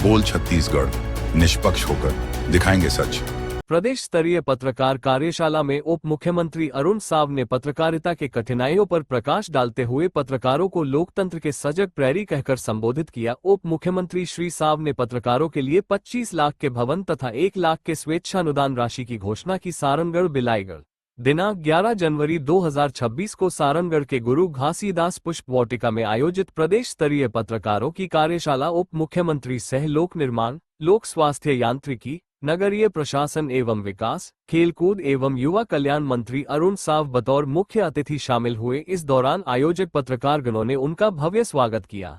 बोल छत्तीसगढ़, निष्पक्ष होकर दिखाएंगे सच। प्रदेश स्तरीय पत्रकार कार्यशाला में उप मुख्यमंत्री अरुण साव ने पत्रकारिता के कठिनाइयों पर प्रकाश डालते हुए पत्रकारों को लोकतंत्र के सजग प्रहरी कहकर संबोधित किया। उप मुख्यमंत्री श्री साव ने पत्रकारों के लिए 25 लाख के भवन तथा 1 लाख के स्वेच्छानुदान राशि की घोषणा की। सारंगढ़ बिलाईगढ़ दिनांक 11 जनवरी 2026 को सारंगढ़ के गुरु घासीदास पुष्प वाटिका में आयोजित प्रदेश स्तरीय पत्रकारों की कार्यशाला उप मुख्यमंत्री सह लोक निर्माण, लोक स्वास्थ्य यांत्रिकी, नगरीय प्रशासन एवं विकास, खेलकूद एवं युवा कल्याण मंत्री अरुण साव बतौर मुख्य अतिथि शामिल हुए। इस दौरान आयोजक पत्रकारगणों ने उनका भव्य स्वागत किया।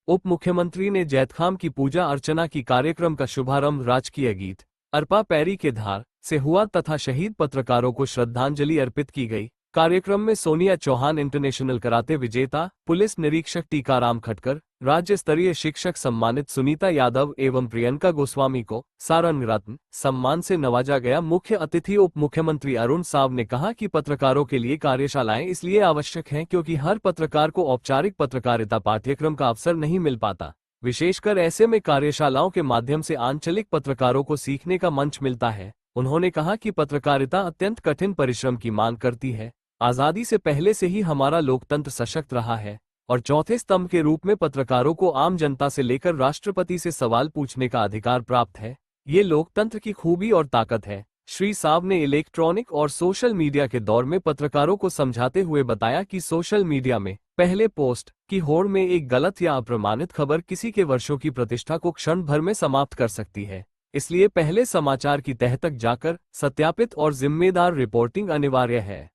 उप मुख्यमंत्री ने जैतखाम की पूजा अर्चना की। कार्यक्रम का शुभारंभ राजकीय गीत अर्पा पैरी के धार से हुआ तथा शहीद पत्रकारों को श्रद्धांजलि अर्पित की गई। कार्यक्रम में सोनिया चौहान इंटरनेशनल कराते विजेता, पुलिस निरीक्षक टीकाराम खटकर, राज्य स्तरीय शिक्षक सम्मानित सुनीता यादव एवं प्रियंका गोस्वामी को सारंग रत्न सम्मान से नवाजा गया। मुख्य अतिथि उप मुख्यमंत्री अरुण साव ने कहा कि पत्रकारों के लिए कार्यशालाएं इसलिए आवश्यक हैं क्योंकि हर पत्रकार को औपचारिक पत्रकारिता पाठ्यक्रम का अवसर नहीं मिल पाता। विशेषकर ऐसे में कार्यशालाओं के माध्यम से आंचलिक पत्रकारों को सीखने का मंच मिलता है। उन्होंने कहा कि पत्रकारिता अत्यंत कठिन परिश्रम की मांग करती है। आजादी से पहले से ही हमारा लोकतंत्र सशक्त रहा है और चौथे स्तंभ के रूप में पत्रकारों को आम जनता से लेकर राष्ट्रपति से सवाल पूछने का अधिकार प्राप्त है। ये लोकतंत्र की खूबी और ताकत है। श्री साव ने इलेक्ट्रॉनिक और सोशल मीडिया के दौर में पत्रकारों को समझाते हुए बताया कि सोशल मीडिया में पहले पोस्ट की होड़ में एक गलत या अप्रमाणित खबर किसी के वर्षों की प्रतिष्ठा को क्षण भर में समाप्त कर सकती है। इसलिए पहले समाचार की तह तक जाकर सत्यापित और जिम्मेदार रिपोर्टिंग अनिवार्य है।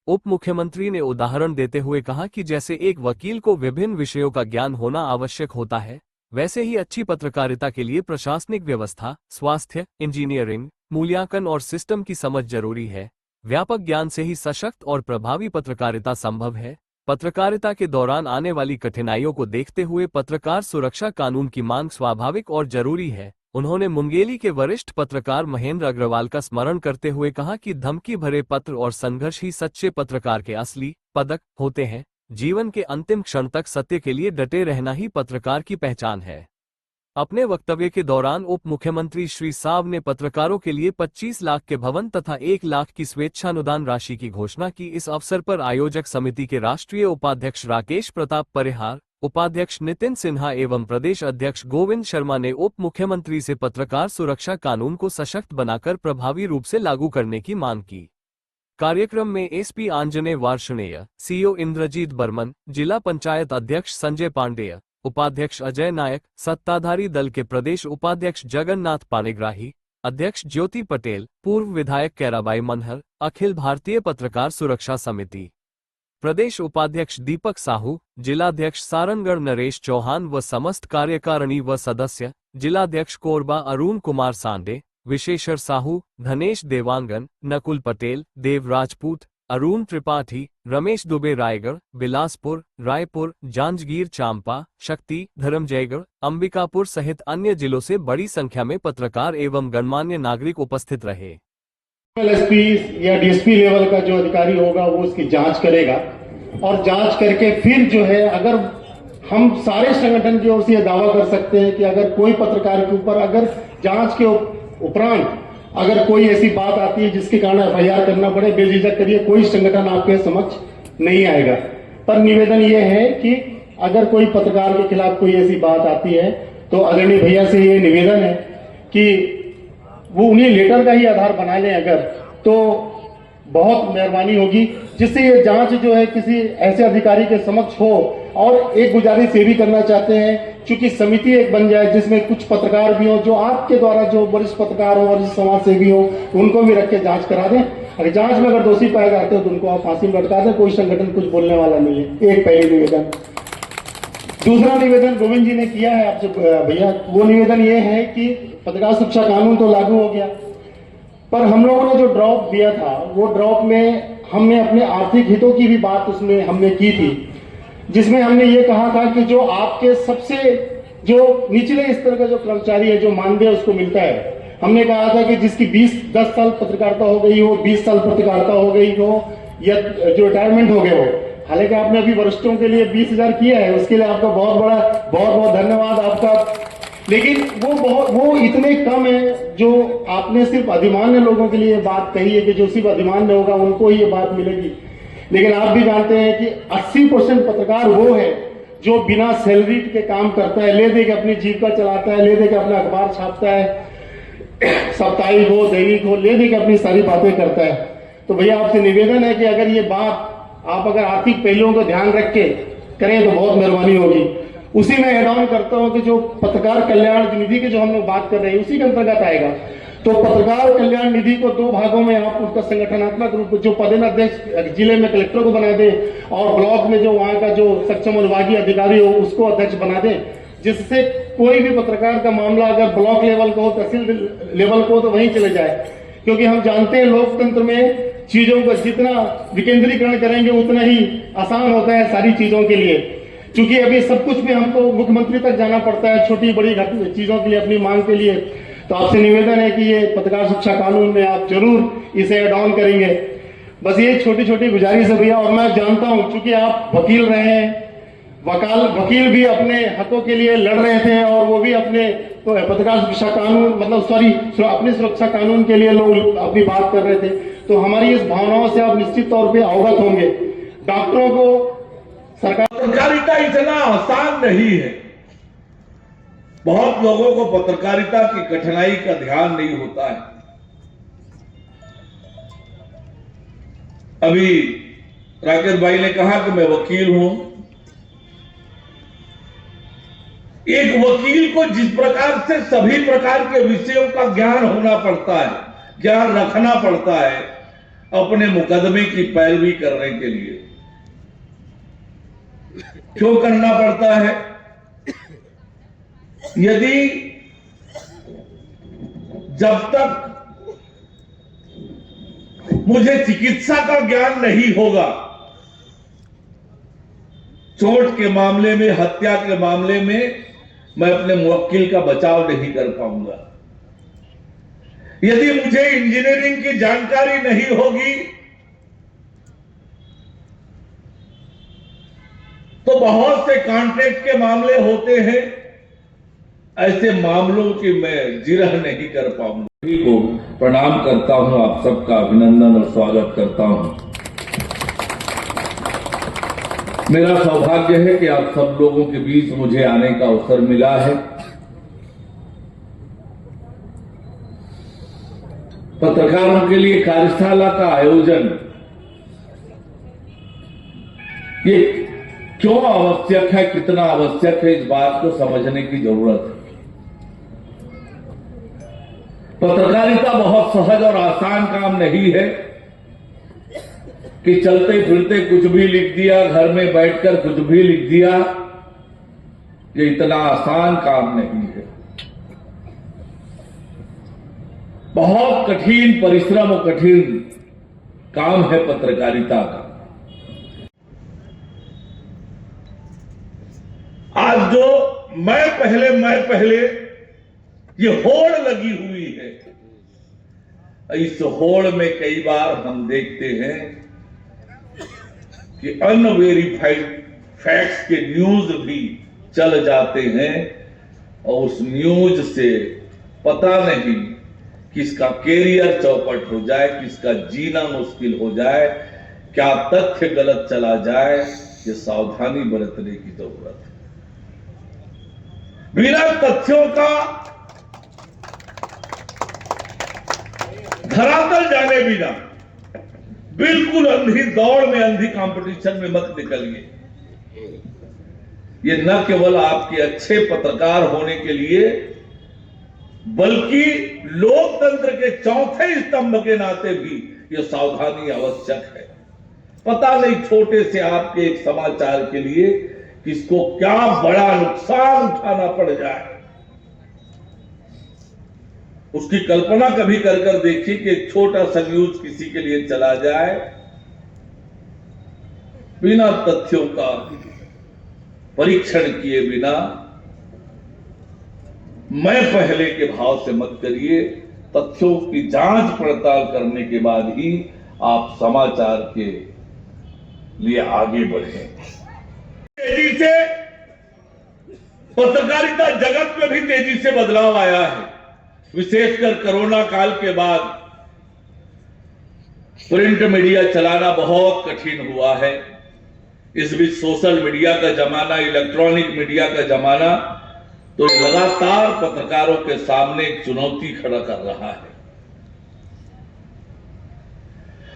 उप मुख्यमंत्री ने उदाहरण देते हुए कहा कि जैसे एक वकील को विभिन्न विषयों का ज्ञान होना आवश्यक होता है, वैसे ही अच्छी पत्रकारिता के लिए प्रशासनिक व्यवस्था, स्वास्थ्य, इंजीनियरिंग, मूल्यांकन और सिस्टम की समझ जरूरी है। व्यापक ज्ञान से ही सशक्त और प्रभावी पत्रकारिता संभव है। पत्रकारिता के दौरान आने वाली कठिनाइयों को देखते हुए पत्रकार सुरक्षा कानून की मांग स्वाभाविक और जरूरी है। उन्होंने मुंगेली के वरिष्ठ पत्रकार महेंद्र अग्रवाल का स्मरण करते हुए कहा कि धमकी भरे पत्र और संघर्ष ही सच्चे पत्रकार के असली पदक होते हैं। जीवन के अंतिम क्षण तक सत्य के लिए डटे रहना ही पत्रकार की पहचान है। अपने वक्तव्य के दौरान उप मुख्यमंत्री श्री साव ने पत्रकारों के लिए 25 लाख के भवन तथा 1 लाख की स्वेच्छानुदान राशि की घोषणा की। इस अवसर पर आयोजक समिति के राष्ट्रीय उपाध्यक्ष राकेश प्रताप परिहार, उपाध्यक्ष नितिन सिन्हा एवं प्रदेश अध्यक्ष गोविंद शर्मा ने उप मुख्यमंत्री से पत्रकार सुरक्षा कानून को सशक्त बनाकर प्रभावी रूप से लागू करने की मांग की। कार्यक्रम में एसपी आंजनेय वार्ष्णेय, सीओ इंद्रजीत बर्मन, जिला पंचायत अध्यक्ष संजय पांडेय, उपाध्यक्ष अजय नायक, सत्ताधारी दल के प्रदेश उपाध्यक्ष जगन्नाथ पाणिग्राही, अध्यक्ष ज्योति पटेल, पूर्व विधायक कैराबाई मनहर, अखिल भारतीय पत्रकार सुरक्षा समिति प्रदेश उपाध्यक्ष दीपक साहू, जिलाध्यक्ष सारंगढ़ नरेश चौहान व समस्त कार्यकारिणी व सदस्य, जिलाध्यक्ष कोरबा अरुण कुमार सांडे, विशेषर साहू, धनेश देवांगन, नकुल पटेल, देव राजपूत, अरुण त्रिपाठी, रमेश दुबे रायगढ़, बिलासपुर, रायपुर, जांजगीर चांपा, शक्ति, धर्मजयगढ़, अंबिकापुर सहित अन्य जिलों से बड़ी संख्या में पत्रकार एवं गणमान्य नागरिक उपस्थित रहे। एसपी या डीएसपी लेवल का जो अधिकारी होगा वो उसकी जांच करेगा और जांच करके फिर जो है, अगर हम सारे संगठन की ओर से यह दावा कर सकते हैं कि अगर कोई पत्रकार के ऊपर अगर जांच के उपरांत अगर कोई ऐसी बात आती है जिसके कारण एफआईआर करना पड़े, बेझिझक करिए, कोई संगठन आपके समक्ष नहीं आएगा। पर निवेदन यह है कि अगर कोई पत्रकार के खिलाफ कोई ऐसी बात आती है तो आदरणीय भैया से ये निवेदन है कि वो उन्हें लेटर का ही आधार बना लें अगर, तो बहुत मेहरबानी होगी, जिससे ये जांच जो है किसी ऐसे अधिकारी के समक्ष हो। और एक गुजारिश ये भी करना चाहते हैं, चूंकि समिति एक बन जाए जिसमें कुछ पत्रकार भी हो, जो आपके द्वारा जो वरिष्ठ पत्रकार हो, वरिष्ठ समाज सेवी हो, उनको भी रख के जांच करा दें। अगर जांच में अगर दोषी पाए जाते हो तो उनको आप फांसी में लटका दें, कोई संगठन कुछ बोलने वाला नहीं है। एक पहले निवेदन। दूसरा निवेदन गोविंद जी ने किया है आपसे भैया, वो निवेदन ये है कि पत्रकार सुरक्षा कानून तो लागू हो गया, पर हम लोगों ने जो ड्रॉप दिया था वो ड्रॉप में हमने अपने आर्थिक हितों की भी बात उसमें हमने की थी, जिसमें हमने ये कहा था कि जो आपके सबसे जो निचले स्तर का जो कर्मचारी है, जो मानदेय उसको मिलता है, हमने कहा था कि जिसकी 10 साल पत्रकारिता हो गई हो, 20 साल पत्रकारिता हो गई हो, या जो रिटायरमेंट हो गए हो। हालांकि आपने अभी वरिष्ठों के लिए 20,000 किया है, उसके लिए आपका बहुत बहुत धन्यवाद आपका। लेकिन वो इतने कम है जो आपने सिर्फ अधिमान्य लोगों के लिए बात कही है कि जो सिर्फ अधिमान्य होगा उनको ही ये बात मिलेगी। लेकिन आप भी जानते हैं कि 80% पत्रकार वो है जो बिना सैलरी के काम करता है, ले दे के अपनी जीविका चलाता है, ले दे के अपना अखबार छापता है, साप्ताहिक हो दैनिक हो, ले दे के अपनी सारी बातें करता है। तो भैया आपसे निवेदन है कि अगर ये बात आप अगर आर्थिक पहलुओं को ध्यान रख के करें तो बहुत मेहरबानी होगी। उसी में एड ऑन करता हूं कि जो पत्रकार कल्याण निधि की जो हम लोग बात कर रहे हैं उसी के अंतर्गत आएगा। तो पत्रकार कल्याण निधि को 2 भागों में आप उसका संगठनात्मक रूप जो पदेनाध्यक्ष जिले में कलेक्टर को बना दें और ब्लॉक में जो वहां का जो सक्षम अनुभागीय अधिकारी हो उसको अध्यक्ष बना दें, जिससे कोई भी पत्रकार का मामला अगर ब्लॉक लेवल का हो, तहसील लेवल को हो तो वहीं चले जाए। क्योंकि हम जानते हैं लोकतंत्र में चीजों को जितना विकेंद्रीकरण करेंगे उतना ही आसान होता है सारी चीजों के लिए। क्योंकि अभी सब कुछ में हमको मुख्यमंत्री तक जाना पड़ता है छोटी बड़ी चीजों के लिए, अपनी मांग के लिए। तो आपसे निवेदन है कि ये पत्रकार शिक्षा कानून में आप जरूर इसे एड ऑन करेंगे। बस ये छोटी छोटी गुजारिश है भैया। और मैं जानता हूं चूंकि आप वकील रहे हैं, वकील भी अपने हकों के लिए लड़ रहे थे और वो भी अपने पत्रकार सुरक्षा कानून अपनी सुरक्षा कानून के लिए लोग अपनी बात कर रहे थे। तो हमारी इस भावनाओं से आप निश्चित तौर पे अवगत होंगे। डॉक्टरों को सरकार पत्रकारिता इतना आसान नहीं है। बहुत लोगों को पत्रकारिता की कठिनाई का ध्यान नहीं होता है। अभी राकेश भाई ने कहा कि मैं वकील हूं। एक वकील को जिस प्रकार से सभी प्रकार के विषयों का ज्ञान होना पड़ता है, ज्ञान रखना पड़ता है अपने मुकदमे की पैरवी करने के लिए, क्यों करना पड़ता है? यदि जब तक मुझे चिकित्सा का ज्ञान नहीं होगा, चोट के मामले में, हत्या के मामले में मैं अपने मुवक्किल का बचाव नहीं कर पाऊंगा। यदि मुझे इंजीनियरिंग की जानकारी नहीं होगी तो बहुत से कॉन्ट्रैक्ट के मामले होते हैं, ऐसे मामलों की मैं जिरह नहीं कर पाऊंगा। सभी को प्रणाम करता हूं, आप सबका अभिनंदन और स्वागत करता हूं। मेरा सौभाग्य है कि आप सब लोगों के बीच मुझे आने का अवसर मिला है। पत्रकारों के लिए कार्यशाला का आयोजन ये क्यों आवश्यक है, कितना आवश्यक है, इस बात को समझने की जरूरत है। पत्रकारिता बहुत सहज और आसान काम नहीं है कि चलते फिरते कुछ भी लिख दिया, घर में बैठकर कुछ भी लिख दिया। ये इतना आसान काम नहीं है। बहुत कठिन परिश्रम और कठिन काम है पत्रकारिता का। आज जो मैं पहले ये होड़ लगी हुई है, इस होड़ में कई बार हम देखते हैं कि अनवेरिफाइड फैक्ट्स के न्यूज भी चल जाते हैं और उस न्यूज से पता नहीं किसका कैरियर चौपट हो जाए, किसका जीना मुश्किल हो जाए, क्या तथ्य गलत चला जाए। ये सावधानी बरतने की जरूरत है। बिना तथ्यों का धरातल जाने बिना बिल्कुल अंधी दौड़ में, अंधी कंपटीशन में मत निकलिए। ये न केवल आपके अच्छे पत्रकार होने के लिए बल्कि लोकतंत्र के चौथे स्तंभ के नाते भी ये सावधानी आवश्यक है। पता नहीं छोटे से आपके एक समाचार के लिए किसको क्या बड़ा नुकसान उठाना पड़ जाए। उसकी कल्पना कभी कर देखिए कि एक छोटा सा न्यूज किसी के लिए चला जाए, बिना तथ्यों का परीक्षण किए बिना। मैं पहले के भाव से मत करिए, तथ्यों की जांच पड़ताल करने के बाद ही आप समाचार के लिए आगे बढ़ें। तेजी से पत्रकारिता जगत में भी तेजी से बदलाव आया है। विशेषकर कोरोना काल के बाद प्रिंट मीडिया चलाना बहुत कठिन हुआ है। इस बीच सोशल मीडिया का जमाना, इलेक्ट्रॉनिक मीडिया का जमाना तो लगातार पत्रकारों के सामने एक चुनौती खड़ा कर रहा है।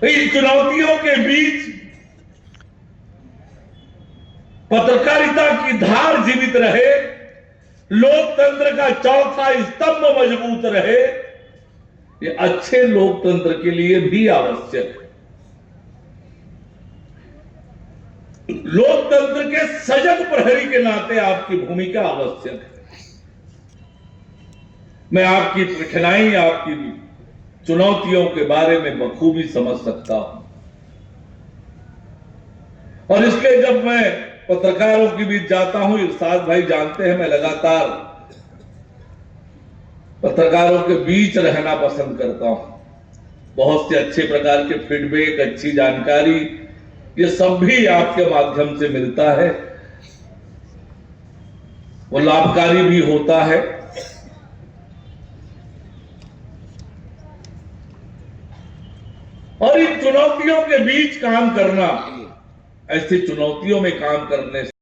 इन चुनौतियों के बीच पत्रकारिता की धार जीवित रहे, लोकतंत्र का चौथा स्तंभ मजबूत रहे, ये अच्छे लोकतंत्र के लिए भी आवश्यक है। लोकतंत्र के सजग प्रहरी के नाते आपकी भूमिका आवश्यक है। मैं आपकी कठिनाई, आपकी चुनौतियों के बारे में बखूबी समझ सकता हूं, और इसलिए जब मैं पत्रकारों के बीच जाता हूं, इरशाद भाई जानते हैं मैं लगातार पत्रकारों के बीच रहना पसंद करता हूं। बहुत से अच्छे प्रकार के फीडबैक, अच्छी जानकारी, ये सब भी आपके माध्यम से मिलता है, वो लाभकारी भी होता है। और इन चुनौतियों के बीच काम करना, ऐसी चुनौतियों में काम करने से